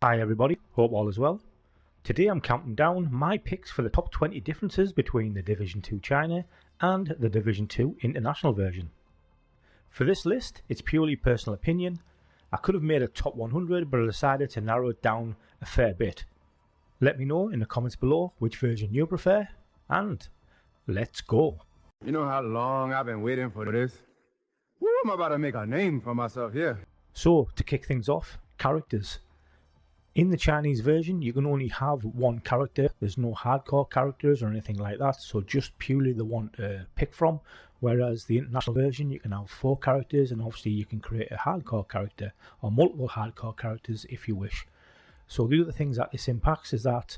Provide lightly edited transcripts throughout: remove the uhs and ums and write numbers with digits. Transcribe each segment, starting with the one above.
Hi everybody, hope all is well. Today I'm counting down my picks for the top 20 differences between the Division 2 China and the Division 2 International version. For this list, it's purely personal opinion. I could have made a top 100, but I decided to narrow it down a fair bit. Let me know in the comments below which version you prefer, and let's go. You know how long I've been waiting for this? Woo, I'm about to make a name for myself here. So, to kick things off, characters. In the Chinese version, you can only have one character. There's no hardcore characters or anything like that, so just purely the one to pick from. Whereas the international version, you can have 4 characters, and obviously you can create a hardcore character or multiple hardcore characters if you wish. So the other things that this impacts is that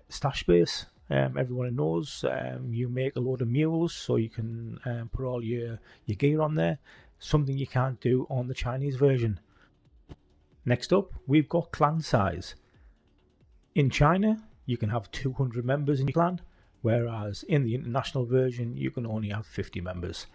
stash space. Everyone knows you make a load of mules, so you can put all your gear on there. Something you can't do on the Chinese version. Next up, we've got clan size. In China, you can have 200 members in your clan, whereas in the international version, you can only have 50 members.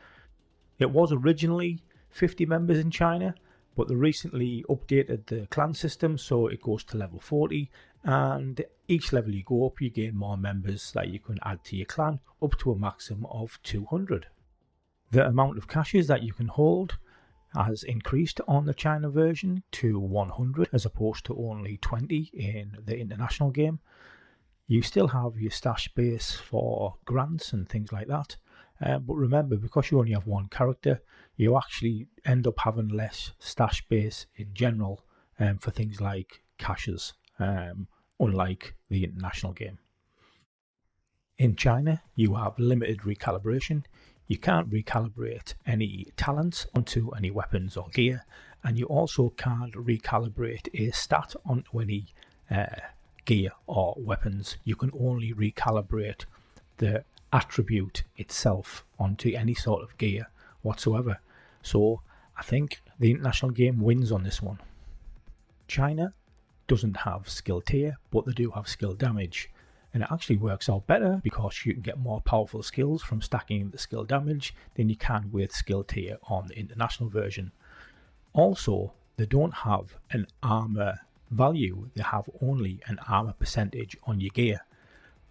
It was originally 50 members in China, but they recently updated the clan system, so it goes to level 40, and each level you go up, you gain more members that you can add to your clan, up to a maximum of 200. The amount of caches that you can hold has increased on the China version to 100 as opposed to only 20 in the international game. You still have your stash space for grants and things like that, but remember, because you only have one character, you actually end up having less stash space in general for things like caches, unlike the international game. In China, you have limited recalibration. You can't recalibrate any talents onto any weapons or gear, and you also can't recalibrate a stat onto any gear or weapons. You can only recalibrate the attribute itself onto any sort of gear whatsoever. So I think the international game wins on this one. China doesn't have skill tier, but they do have skill damage. And it actually works out better because you can get more powerful skills from stacking the skill damage than you can with skill tier on the international version. Also, they don't have an armor value, they have only an armor percentage on your gear.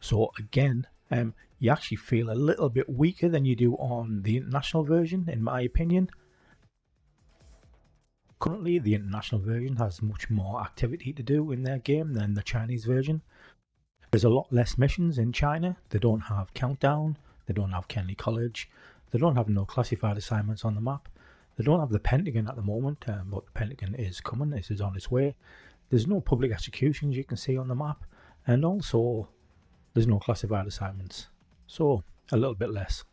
So again, you actually feel a little bit weaker than you do on the international version, in my opinion. Currently, the international version has much more activity to do in their game than the Chinese version. There's a lot less missions in China. They don't have Countdown, they don't have Kenley College, they don't have no classified assignments on the map, they don't have the Pentagon at the moment, but the Pentagon is coming, this is on its way. There's no public executions you can see on the map, and also there's no classified assignments, so a little bit less.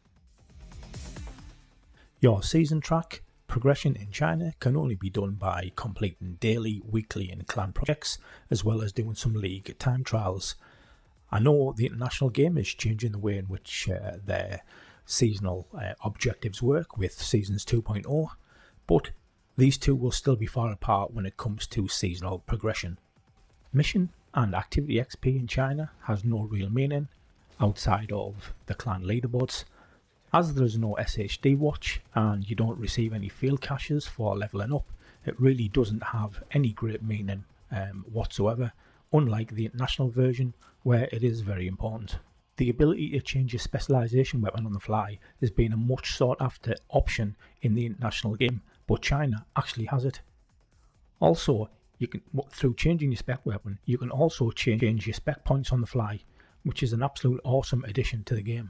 Your season track progression in China can only be done by completing daily, weekly and clan projects, as well as doing some league time trials. I know the international game is changing the way in which their seasonal objectives work with Seasons 2.0, but these two will still be far apart when it comes to seasonal progression. Mission and activity XP in China has no real meaning outside of the clan leaderboards. As there is no SHD watch and you don't receive any field caches for leveling up, it really doesn't have any great meaning whatsoever, unlike the international version where it is very important. The ability to change your specialization weapon on the fly has been a much sought after option in the international game, but China actually has it. Also, you can, through changing your spec weapon, you can also change your spec points on the fly, which is an absolute awesome addition to the game.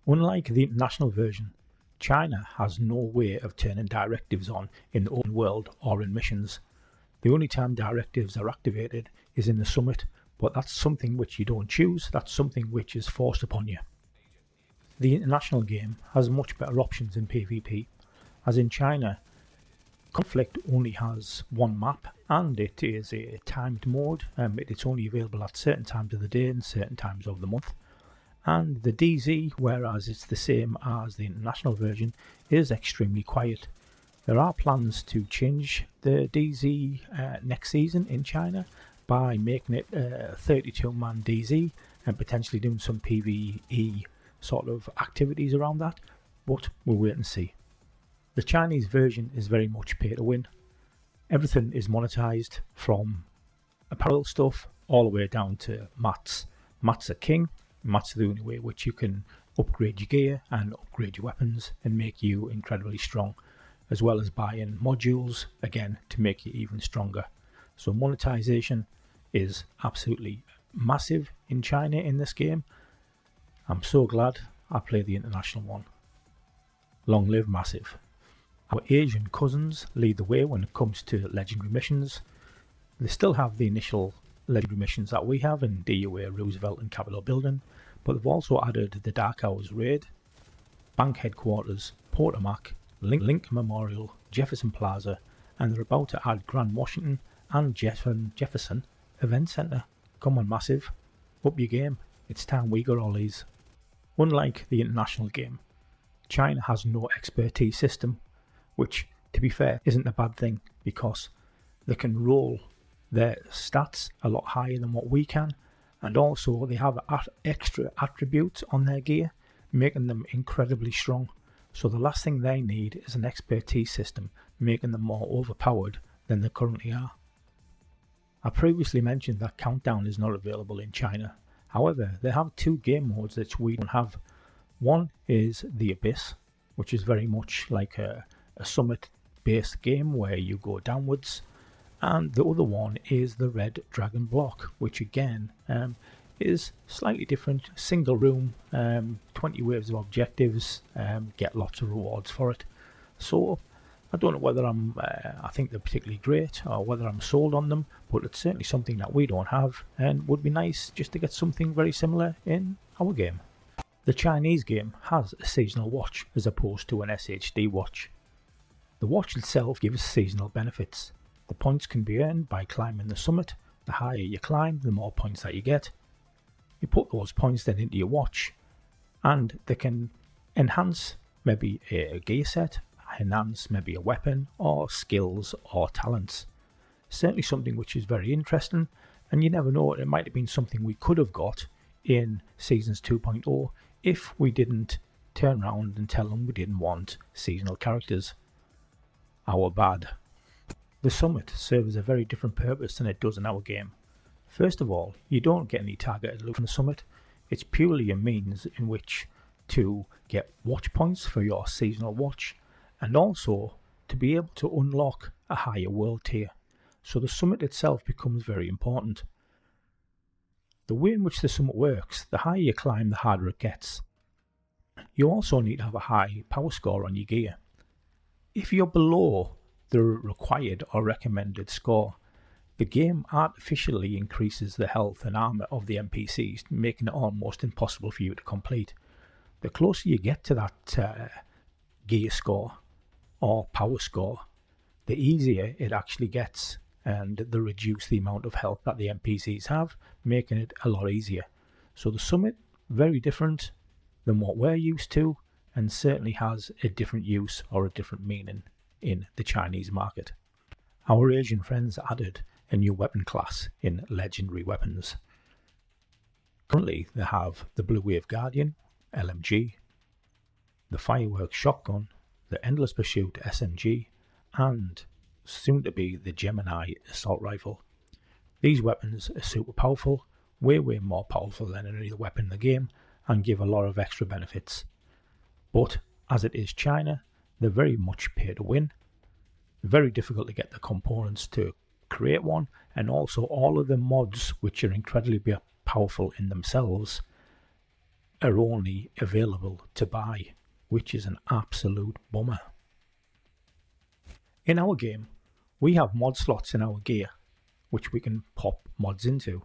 Unlike the international version, China has no way of turning directives on in the open world or in missions. The only time directives are activated is in the summit, but that's something which you don't choose, that's something which is forced upon you. The international game has much better options in PvP, as in China, Conflict only has one map and it is a timed mode. It's only available at certain times of the day and certain times of the month. And the DZ, whereas it's the same as the international version, is extremely quiet. There are plans to change the DZ next season in China by making it a 32-man DZ and potentially doing some PvE sort of activities around that, but we'll wait and see. The Chinese version is very much pay to win. Everything is monetized from apparel stuff all the way down to mats. Mats are king. Mats are the only way which you can upgrade your gear and upgrade your weapons and make you incredibly strong, as well as buying modules again to make you even stronger. So monetization is absolutely massive in China in this game. I'm so glad I played the international one. Long live Massive. Our Asian cousins lead the way when it comes to legendary missions. They still have the initial legendary missions that we have in DUA, Roosevelt and Capitol Building, but they've also added the Dark Hours Raid, Bank Headquarters, Potomac, Lincoln Memorial, Jefferson Plaza, and they're about to add Grand Washington and Jefferson Event Center. Come on, Massive, up your game. It's time we got all these. Unlike the international game, China has no expertise system, which, to be fair, isn't a bad thing because they can roll their stats a lot higher than what we can, and also they have extra attributes on their gear, making them incredibly strong. So the last thing they need is an expertise system, making them more overpowered than they currently are. I previously mentioned that Countdown is not available in China. However, they have two game modes that we don't have. One is the Abyss, which is very much like a summit-based game where you go downwards, and the other one is the Red Dragon Block, which again is slightly different. Single room, 20 waves of objectives, get lots of rewards for it. So I don't know whether I think they're particularly great or whether I'm sold on them, but it's certainly something that we don't have and would be nice just to get something very similar in our game. The Chinese game has a seasonal watch as opposed to an SHD watch. The watch itself gives seasonal benefits. The points can be earned by climbing the summit. The higher you climb, the more points that you get. You put those points then into your watch and they can enhance maybe a gear set, enhance maybe a weapon or skills or talents. Certainly something which is very interesting, and you never know, it might have been something we could have got in Seasons 2.0 if we didn't turn around and tell them we didn't want seasonal characters. Our bad. The summit serves a very different purpose than it does in our game. First of all, you don't get any targeted loot from the summit. It's purely a means in which to get watch points for your seasonal watch, and also to be able to unlock a higher world tier. So the summit itself becomes very important. The way in which the summit works, the higher you climb, the harder it gets. You also need to have a high power score on your gear. If you're below the required or recommended score, the game artificially increases the health and armor of the NPCs, making it almost impossible for you to complete. The closer you get to that gear score or power score, the easier it actually gets, and they reduce the amount of health that the NPCs have, making it a lot easier. So the summit, very different than what we're used to, and certainly has a different use or a different meaning in the Chinese market. Our Asian friends added a new weapon class in legendary weapons. Currently they have the Blue Wave Guardian, LMG, the Fireworks Shotgun, the Endless Pursuit SMG, and soon to be the Gemini Assault Rifle. These weapons are super powerful, way more powerful than any other weapon in the game, and give a lot of extra benefits. But as it is China, they're very much pay to win. Very difficult to get the components to create one, and also all of the mods, which are incredibly powerful in themselves, are only available to buy, which is an absolute bummer. In our game, we have mod slots in our gear, which we can pop mods into.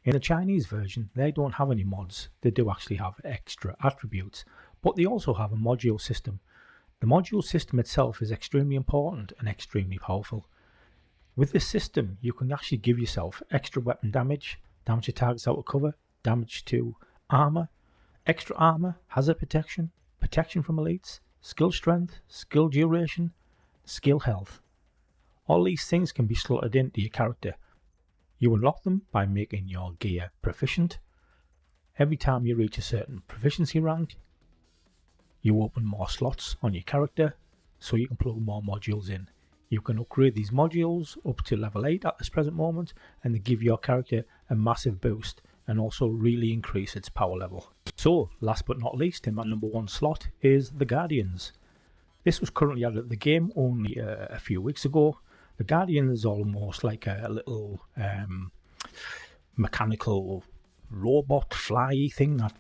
In the Chinese version, they don't have any mods. They do actually have extra attributes, but they also have a module system. The module system itself is extremely important and extremely powerful. With this system, you can actually give yourself extra weapon damage, damage to targets out of cover, damage to armor, extra armor, hazard protection, protection from elites, skill strength, skill duration, skill health. All these things can be slotted into your character. You unlock them by making your gear proficient. Every time you reach a certain proficiency rank, you open more slots on your character so you can plug more modules in. You can upgrade these modules up to level 8 at this present moment, and they give your character a massive boost and also really increase its power level. So, last but not least, in my number 1 slot is the Guardians. This was currently out of the game only a few weeks ago. The Guardian is almost like a little mechanical robot fly thing that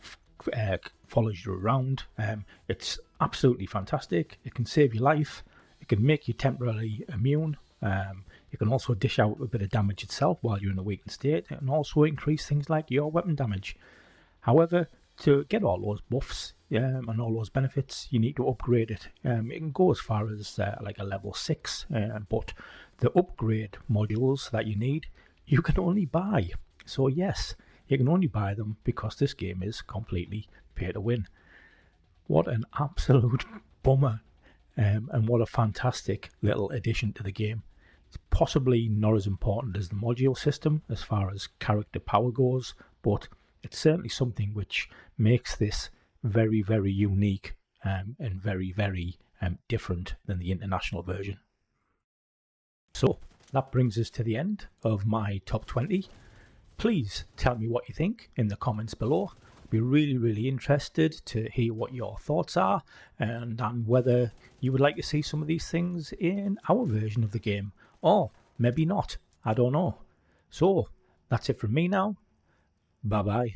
follows you around. It's absolutely fantastic. It can save your life. It can make you temporarily immune. It can also dish out a bit of damage itself while you're in a weakened state, and also increase things like your weapon damage. However, to get all those buffs and all those benefits, you need to upgrade it. It can go as far as like a level 6, but the upgrade modules that you need, you can only buy. So yes, you can only buy them because this game is completely pay to win. What an absolute bummer, and what a fantastic little addition to the game. It's possibly not as important as the module system as far as character power goes, but it's certainly something which makes this very, very unique and very, very different than the international version. So that brings us to the end of my top 20. Please tell me what you think in the comments below. I'd be really, really interested to hear what your thoughts are and whether you would like to see some of these things in our version of the game, or maybe not. I don't know. So that's it from me now. Bye bye.